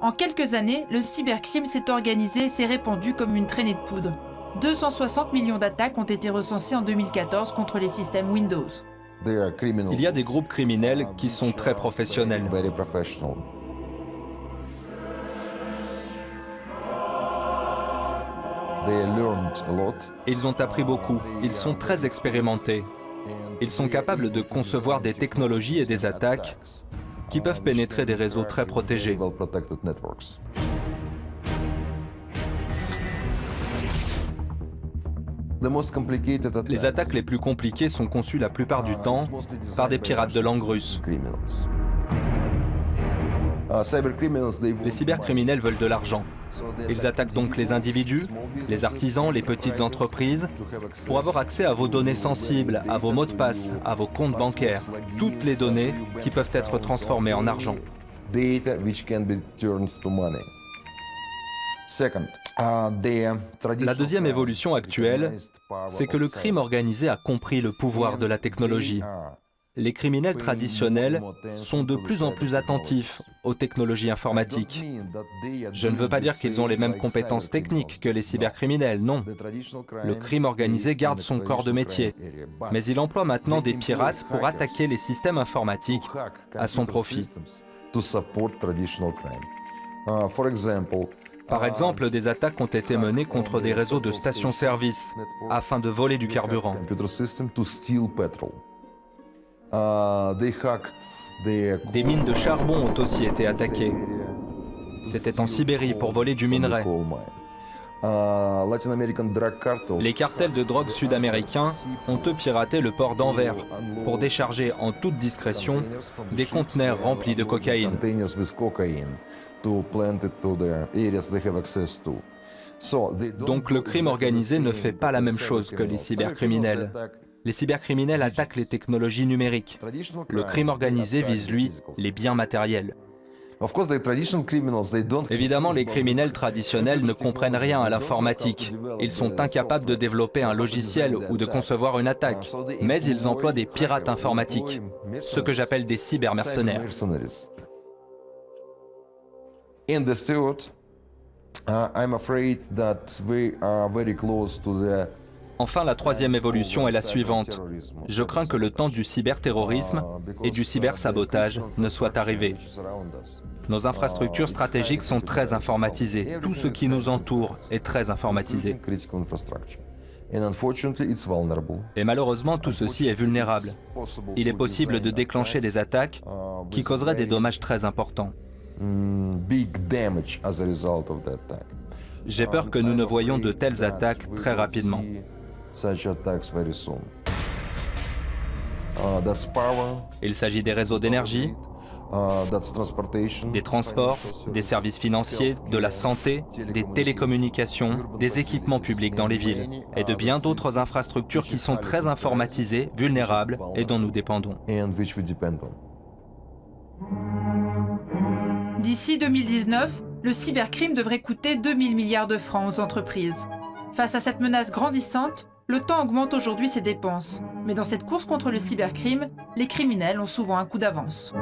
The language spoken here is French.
En quelques années, le cybercrime s'est organisé et s'est répandu comme une traînée de poudre. 260 millions d'attaques ont été recensées en 2014 contre les systèmes Windows. Il y a des groupes criminels qui sont très professionnels. Ils ont appris beaucoup, ils sont très expérimentés. Ils sont capables de concevoir des technologies et des attaques qui peuvent pénétrer des réseaux très protégés. Les attaques les plus compliquées sont conçues la plupart du temps par des pirates de langue russe. Les cybercriminels veulent de l'argent. Ils attaquent donc les individus, les artisans, les petites entreprises, pour avoir accès à vos données sensibles, à vos mots de passe, à vos comptes bancaires, toutes les données qui peuvent être transformées en argent. La deuxième évolution actuelle, c'est que le crime organisé a compris le pouvoir de la technologie. Les criminels traditionnels sont de plus en plus attentifs aux technologies informatiques. Je ne veux pas dire qu'ils ont les mêmes compétences techniques que les cybercriminels, non. Le crime organisé garde son corps de métier, mais il emploie maintenant des pirates pour attaquer les systèmes informatiques à son profit. Par exemple, des attaques ont été menées contre des réseaux de stations-service afin de voler du carburant. Des mines de charbon ont aussi été attaquées. C'était en Sibérie pour voler du minerai. Les cartels de drogue sud-américains ont eux piraté le port d'Anvers pour décharger en toute discrétion des conteneurs remplis de cocaïne. Donc le crime organisé ne fait pas la même chose que les cybercriminels. Les cybercriminels attaquent les technologies numériques. Le crime organisé vise, lui, les biens matériels. Évidemment, les criminels traditionnels ne comprennent rien à l'informatique. Ils sont incapables de développer un logiciel ou de concevoir une attaque. Mais ils emploient des pirates informatiques, ce que j'appelle des cybermercenaires. Enfin, la troisième évolution est la suivante. Je crains que le temps du cyberterrorisme et du cybersabotage ne soit arrivé. Nos infrastructures stratégiques sont très informatisées. Tout ce qui nous entoure est très informatisé. Et malheureusement, tout ceci est vulnérable. Il est possible de déclencher des attaques qui causeraient des dommages très importants. J'ai peur que nous ne voyions de telles attaques très rapidement. Il s'agit des réseaux d'énergie, des transports, des services financiers, de la santé, des télécommunications, des équipements publics dans les villes et de bien d'autres infrastructures qui sont très informatisées, vulnérables et dont nous dépendons. D'ici 2019, le cybercrime devrait coûter 2000 milliards de francs aux entreprises. Face à cette menace grandissante, l'OTAN augmente aujourd'hui ses dépenses. Mais dans cette course contre le cybercrime, les criminels ont souvent un coup d'avance.